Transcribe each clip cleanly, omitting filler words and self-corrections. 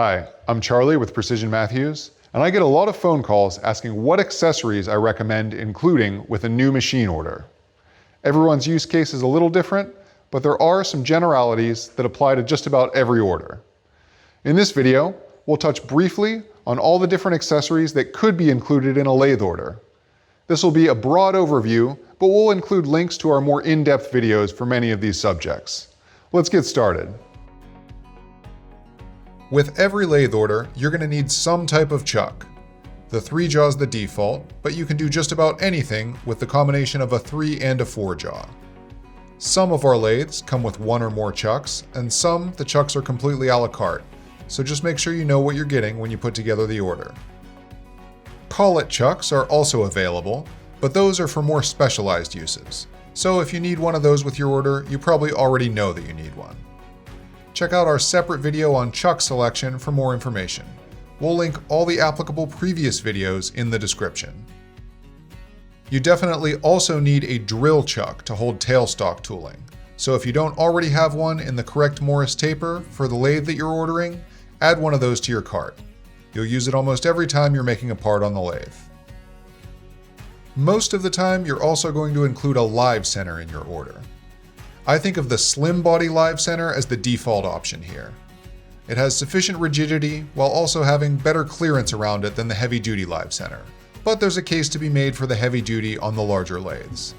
Hi, I'm Charlie with Precision Matthews, and I get a lot of phone calls asking what accessories I recommend including with a new machine order. Everyone's use case is a little different, but there are some generalities that apply to just about every order. In this video, we'll touch briefly on all the different accessories that could be included in a lathe order. This will be a broad overview, but we'll include links to our more in-depth videos for many of these subjects. Let's get started. With every lathe order, you're going to need some type of chuck. The 3 jaw is the default, but you can do just about anything with the combination of a 3 and a 4 jaw. Some of our lathes come with 1 or more chucks, and some the chucks are completely a la carte, so just make sure you know what you're getting when you put together the order. Collet chucks are also available, but those are for more specialized uses. So if you need one of those with your order, you probably already know that you need one. Check out our separate video on chuck selection for more information. We'll link all the applicable previous videos in the description. You definitely also need a drill chuck to hold tailstock tooling. So if you don't already have one in the correct Morris taper for the lathe that you're ordering, add one of those to your cart. You'll use it almost every time you're making a part on the lathe. Most of the time, you're also going to include a live center in your order. I think of the slim body live center as the default option here. It has sufficient rigidity while also having better clearance around it than the heavy duty live center, but there's a case to be made for the heavy duty on the larger lathes.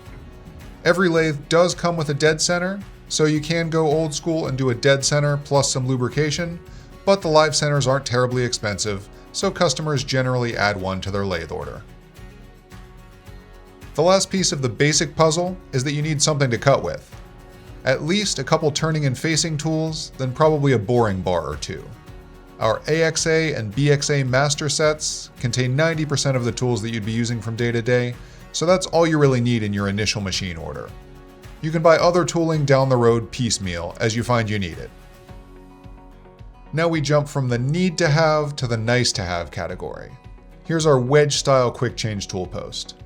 Every lathe does come with a dead center, so you can go old school and do a dead center plus some lubrication, but the live centers aren't terribly expensive, so customers generally add one to their lathe order. The last piece of the basic puzzle is that you need something to cut with. At least a couple turning and facing tools, then probably a boring bar or two. Our AXA and BXA master sets contain 90% of the tools that you'd be using from day to day, so that's all you really need in your initial machine order. You can buy other tooling down the road piecemeal as you find you need it. Now we jump from the need to have to the nice to have category. Here's our wedge style quick change tool post.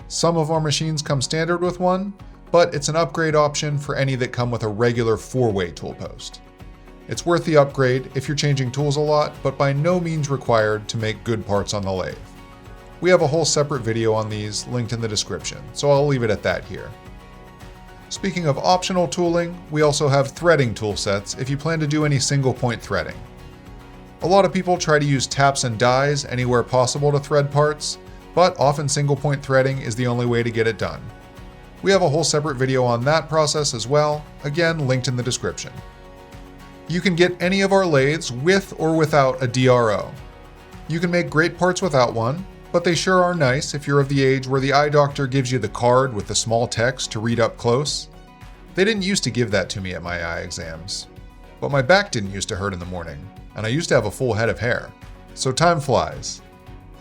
Some of our machines come standard with one, but it's an upgrade option for any that come with a regular 4-way tool post. It's worth the upgrade if you're changing tools a lot, but by no means required to make good parts on the lathe. We have a whole separate video on these linked in the description, so I'll leave it at that here. Speaking of optional tooling, we also have threading tool sets if you plan to do any single point threading. A lot of people try to use taps and dies anywhere possible to thread parts, but often single point threading is the only way to get it done. We have a whole separate video on that process as well, again linked in the description. You can get any of our lathes with or without a DRO. You can make great parts without one, but they sure are nice if you're of the age where the eye doctor gives you the card with the small text to read up close. They didn't used to give that to me at my eye exams, but my back didn't used to hurt in the morning, and I used to have a full head of hair. So time flies.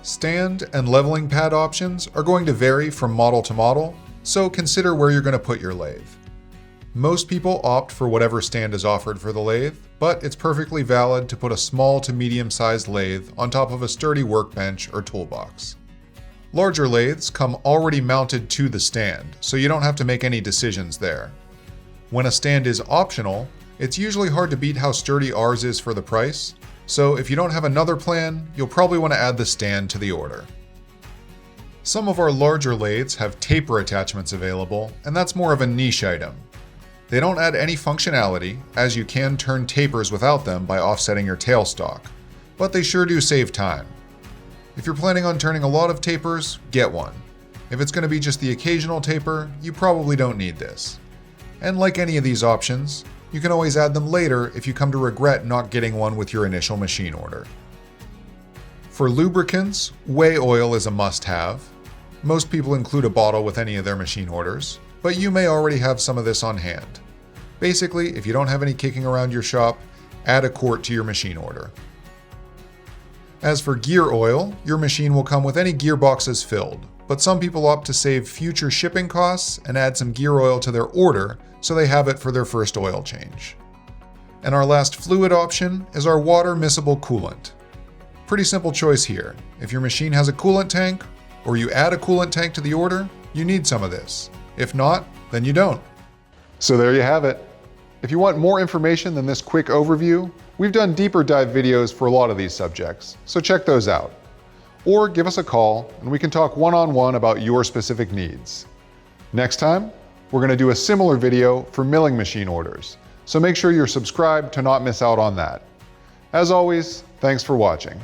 Stand and leveling pad options are going to vary from model to model, so consider where you're going to put your lathe. Most people opt for whatever stand is offered for the lathe, but it's perfectly valid to put a small to medium-sized lathe on top of a sturdy workbench or toolbox. Larger lathes come already mounted to the stand, so you don't have to make any decisions there. When a stand is optional, it's usually hard to beat how sturdy ours is for the price, so if you don't have another plan, you'll probably want to add the stand to the order. Some of our larger lathes have taper attachments available, and that's more of a niche item. They don't add any functionality, as you can turn tapers without them by offsetting your tailstock, but they sure do save time. If you're planning on turning a lot of tapers, get one. If it's going to be just the occasional taper, you probably don't need this. And like any of these options, you can always add them later if you come to regret not getting one with your initial machine order. For lubricants, whey oil is a must-have. Most people include a bottle with any of their machine orders, but you may already have some of this on hand. Basically, if you don't have any kicking around your shop, add a quart to your machine order. As for gear oil, your machine will come with any gearboxes filled, but some people opt to save future shipping costs and add some gear oil to their order so they have it for their first oil change. And our last fluid option is our water miscible coolant. Pretty simple choice here. If your machine has a coolant tank, or you add a coolant tank to the order, you need some of this. If not, then you don't. So there you have it. If you want more information than this quick overview, We've done deeper dive videos for a lot of these subjects, so check those out. Or give us a call and we can talk one-on-one about your specific needs. Next time, we're going to do a similar video for milling machine orders, so make sure you're subscribed to not miss out on that. As always, thanks for watching.